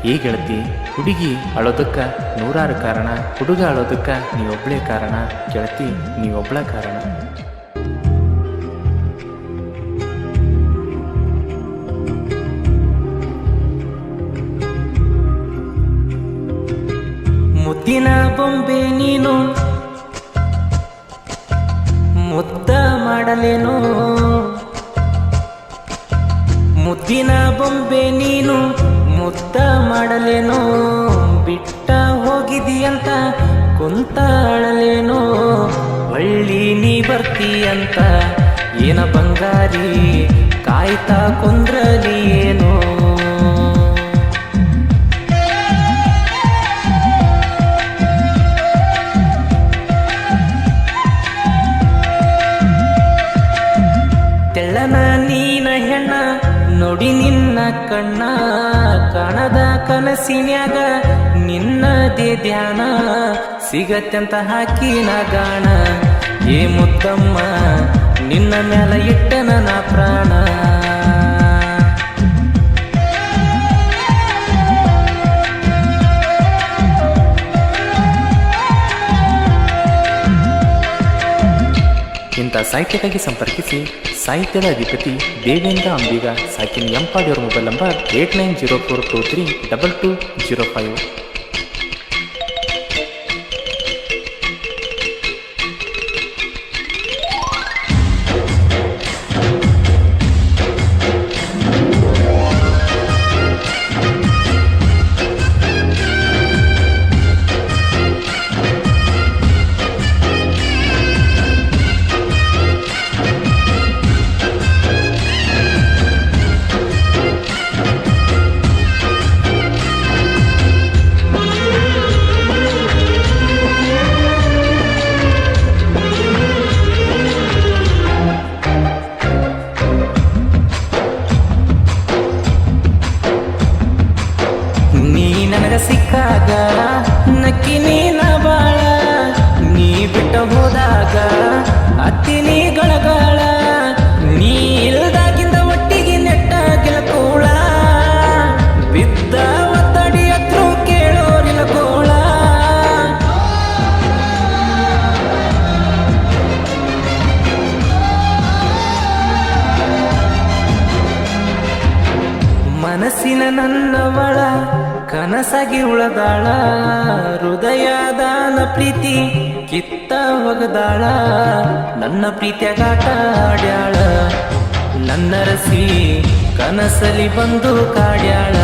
ಈ ಗೆಳತಿ, ಹುಡುಗಿ ಅಳೋದಕ್ಕ ನೂರಾರು ಕಾರಣ, ಹುಡುಗ ಅಳೋದಕ್ಕ ನೀವೊಬ್ಳೇ ಕಾರಣ. ಗೆಳತಿ, ನೀವೊಬ್ಳ ಕಾರಣ. ಮುದ್ದಿನ ಬೊಂಬೆ ನೀನು, ಮುದ್ದ ಮಾಡಲೇನು. ಮುದ್ದಿನ ಬೊಂಬೆ ನೀನು, ಮುದ್ದ ಮಾಡಲೇನೋ. ಬಿಟ್ಟ ಹೋಗಿದೀಯಂತ ಕುಂತ ಅಳಲೇನೋ. ಒಳ್ಳಿ ನೀ ಬರ್ತೀಯಂತ ಏನ ಬಂಗಾರಿ ಕಾಯ್ತಾ ಕುಂದ್ರಲಿ ಏನೋ. ತೆಳ್ಳನ ನೀನ ಹೆಣ್ಣ ನೋಡಿ ನಿನ್ನ ಕಣ್ಣ, ಕಾಣದ ಕನಸಿನ್ಯಾಗ ನಿನ್ನದೇ ಧ್ಯಾನ. ಸಿಗತ್ತೆಂತ ಹಾಕಿನ ಗಾಣ, ಏ ಮುತ್ತಮ್ಮ ನಿನ್ನ ಮ್ಯಾಲ ಇಟ್ಟನ ನಾ ಪ್ರಾಣ. ಇಂಥ ಸಾಹಿತ್ಯಕ್ಕಾಗಿ ಸಂಪರ್ಕಿಸಿ. ಸಾಹಿತ್ಯದ ಅಧಿಪತಿ ದೇವೇಂದ್ರ ಅಂಬಿಗ, ಸಾಕಿನ ಎಂಪಾಡಿಯವರ ಮೊಬೈಲ್ ನಂಬರ್ 8904232205. ಸಿಕ್ಕಾಗ ನಕ್ಕಿ ನೀನ ಬಾಳ, ನೀ ಬಿಟ್ಟ ಹೋದಾಗ ಅತ್ತಿನಿ ಗಳಗಾಳ. ನೀ ಇಲ್ದಾಗಿಂದ ಒಟ್ಟಿಗೆ ನೆಟ್ಟ ಗಿಲಕೋಳ, ಬಿದ್ದ ಒತ್ತಡಿ ಹತ್ರ ಕೇಳೋರಿಲ್ಲ ಗೋಳ. ಮನಸ್ಸಿನ ನನ್ನವಳ ಕನಸಾಗಿ ಉಳದಾಳ, ಹೃದಯದಾನ ಪ್ರೀತಿ ಕಿತ್ತ ಒಗದಾಳ. ನನ್ನ ಪ್ರೀತಿಯಾಗಾಟ ಆಡ್ಯಾಳ, ನನ್ನ ರಸಿ ಕನಸಲಿ ಬಂದು ಕಾಡ್ಯಾಳ.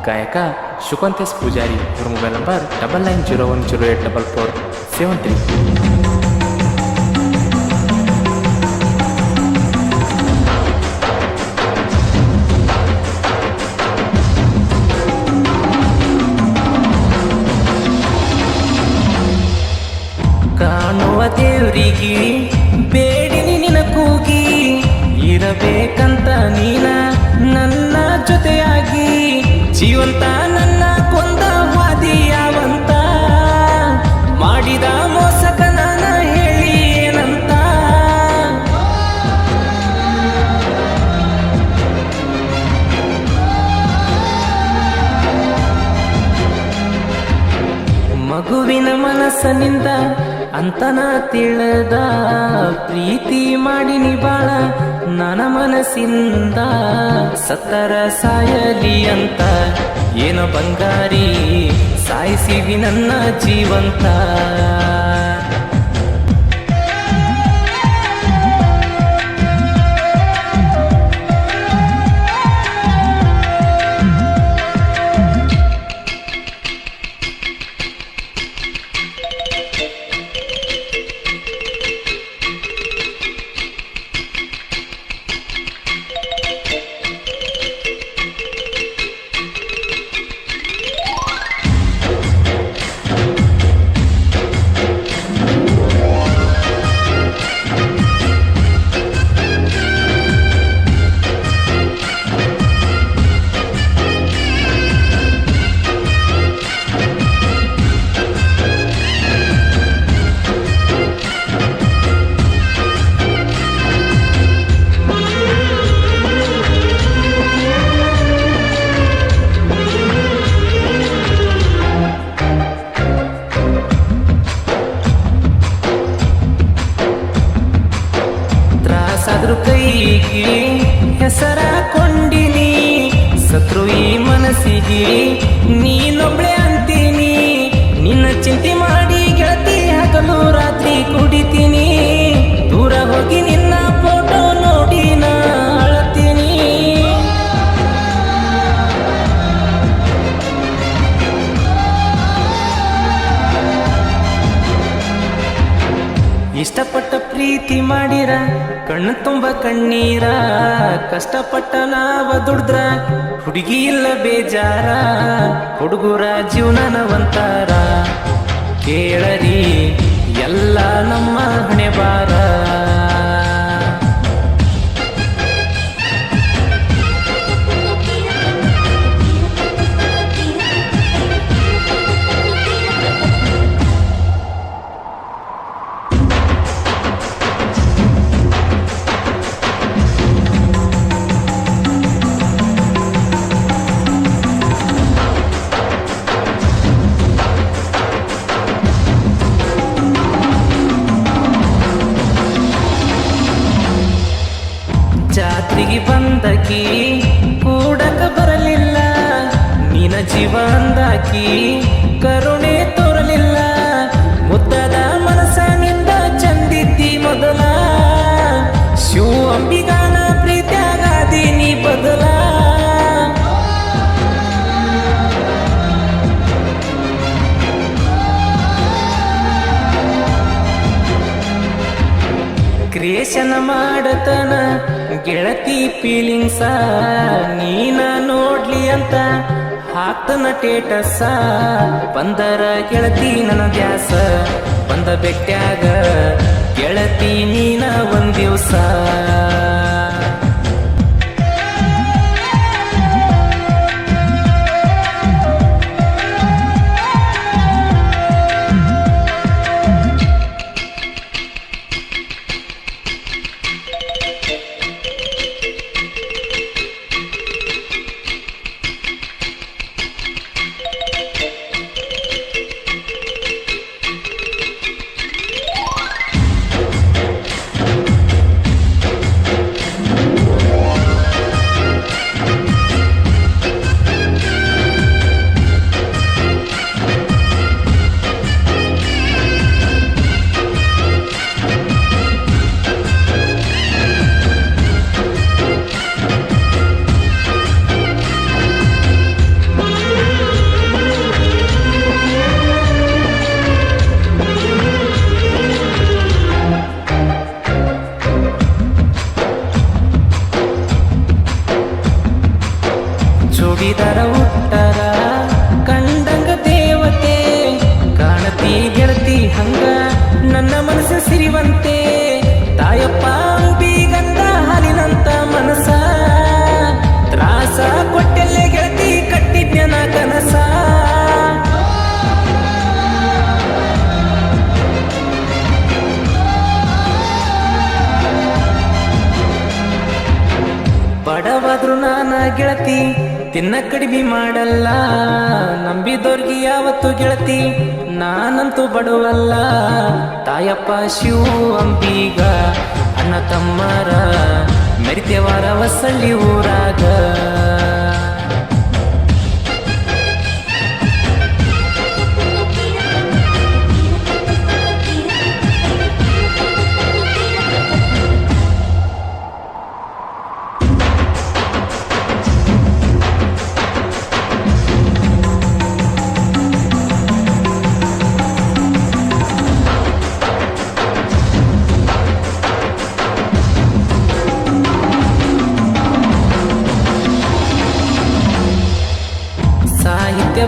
ಗಾಯಕ ಶುಕಂತೇಶ್ ಪೂಜಾರಿ, ಇವರ ಮೊಬೈಲ್ ನಂಬರ್ 9901084473. ಕಾಣುವ ದೇವ್ರಿಗೆ ಬೇಡಿನಿ ನಿನ ಕೂಗಿ, ಇರಬೇಕಂತ ನೀನ ನನ್ನ ಜೊತೆಯಾಗಿ. ಜೀವಂತ ನನ್ನ ಕೊಂದ ವಾದಿ ಯಾವಂತ, ಮಾಡಿದ ಮೋಸಕ ನಾನ ಹೇಳಿ ಏನಂತ. ಮಗುವಿನ ಮನಸ್ಸನಿಂದ ಅಂತನ ತಿಳಿದ, ಪ್ರೀತಿ ಮಾಡಿನಿ ಬಾಳ ನನ್ನ ಮನಸ್ಸಿಂದ. ಸತ್ತರ ಸಾಯಲಿ ಅಂತ ಏನೋ ಬಂಗಾರಿ ಸಾಯಿಸಿವಿ ನನ್ನ ಜೀವಂತ. ಹುಡುಗಿ ನೀನೊಬ್ಳೆ ಅಂತೀನಿ, ನಿನ್ನ ಚಿಂತೆ ಮಾಡಿ ಗೆಳತಿ ಹಗಲು ರಾತ್ರಿ ಕುಡಿತೀನಿ, ದೂರ ಹೋಗಿ ನಿನ್ನ ಫೋಟೋ ನೋಡಿ ನಾ ಅಳತೀನಿ. ಇಷ್ಟಪಟ್ಟ ಪ್ರೀತಿ ಮಾಡಿರ ಕಣ್ಣು ತುಂಬ ಕಣ್ಣೀರ, ಕಷ್ಟಪಟ್ಟ ನಾವ ದುಡ್ದ್ರ ಹುಡುಗಿ ಇಲ್ಲ ಬೇಜಾರ, ಹುಡುಗರ ಜೀವನನ ಒಂತಾರ ಕೇಳರಿ ಎಲ್ಲ ನಮ್ಮ ಹಣೆ ಬಾರ. ಜಾತ್ರೆಗೆ ಬಂದಕಿ ಕೂಡಕ ಬರಲಿಲ್ಲ, ನಿನ ಜೀವ ಅಂದಾಕಿ ಕರುಣೆ ತೋರಲಿಲ್ಲ, ಮುದ್ದಾದ ಮನಸ್ಸಿನಿಂದ ಚಂದಿದ್ದಿ ಮೊದಲ, ಶಿವ ಅಂಬಿಗಾನ ಪ್ರೀತ್ಯಾಗಾದಿ ನೀ ಬದಲ. ಕ್ರಿಯೇಷನ್ ಮಾಡತನ ಗೆಳತಿ ಫೀಲಿಂಗ್ಸ, ನೀನ ನೋಡ್ಲಿ ಅಂತ ಹಾಕ್ತನ ಟೇಟಸ, ಬಂದರ ಗೆಳತಿ ನನ್ನ ದ್ಯಾಸ, ಬಂದ ಬೆಟ್ಟ್ಯಾಗ ಗೆಳತಿ ನೀನ ಒಂದ್ ದಿವ್ಸ. ಜೋಡಿದಾರ ಉತ್ತರ ಕಂಡಂಗ ದೇವತೆ, ಕಾಣತಿ ಗೆಳತಿ ಹಂಗ ನನ್ನ ಮನಸ್ಸು ಸಿರಿವಂತೆ, ತಾಯಪ್ಪ ಬೀಗಂದ ಹಾಲಿನಂತ ಮನಸ, ತ್ರಾಸ ಕೊಟ್ಟೆಲ್ಲೆ ಗೆಳತಿ ಕಟ್ಟಿದ್ನ ಕನಸ. ಬಡವಾದ್ರು ನಾನ ಗೆಳತಿ ತಿನ್ನ ಕಡಿಮೆ ಮಾಡಲ್ಲ, ನಂಬಿದೋರ್ಗಿ ಯಾವತ್ತು ಗೆಳತಿ ನಾನಂತೂ ಬಡವಲ್ಲ, ತಾಯಪ್ಪ ಶಿವ ಅಂಬಿಗ ಅಣ್ಣ ತಮ್ಮರ ಮೆರಿತೆವಾರ ವಸಳ್ಳಿ ಊರಾಗ.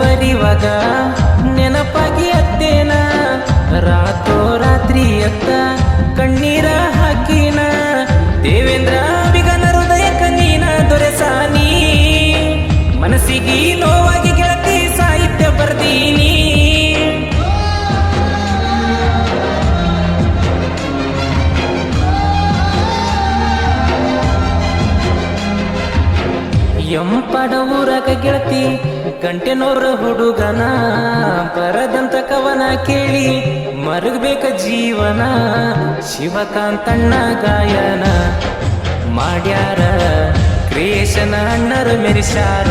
ಬರಿವಾಗ ನೆನಪಾಗಿ ಅತ್ತೇನ, ರಾತೋ ರಾತ್ರಿ ಅತ್ತ ಕಣ್ಣೀರ ಹಾಕಿನ, ದೇವೇಂದ್ರ ಬಿಗನ ಹೃದಯಕ್ಕ ನೀನ ದೊರೆಸಾನಿ, ಮನಸ್ಸಿಗೆ ನೋವಾಗಿ ಗೆಳತಿ ಸಾಹಿತ್ಯ ಬರ್ದೀನಿ. ಎಂಪಡ ಊರಾಗ ಗೆಳತಿ ಗಂಟೆನೋರ ಹುಡುಗನ, ಬರದಂತ ಕವನ ಕೇಳಿ ಮರಗಬೇಕ ಜೀವನ, ಶಿವಕಾಂತಣ್ಣ ಗಾಯನ ಮಾಡ್ಯಾರ ಕ್ರಿಯೇಷನ್ ಅಣ್ಣರು ಮೆರಿಸ್ಯಾರ.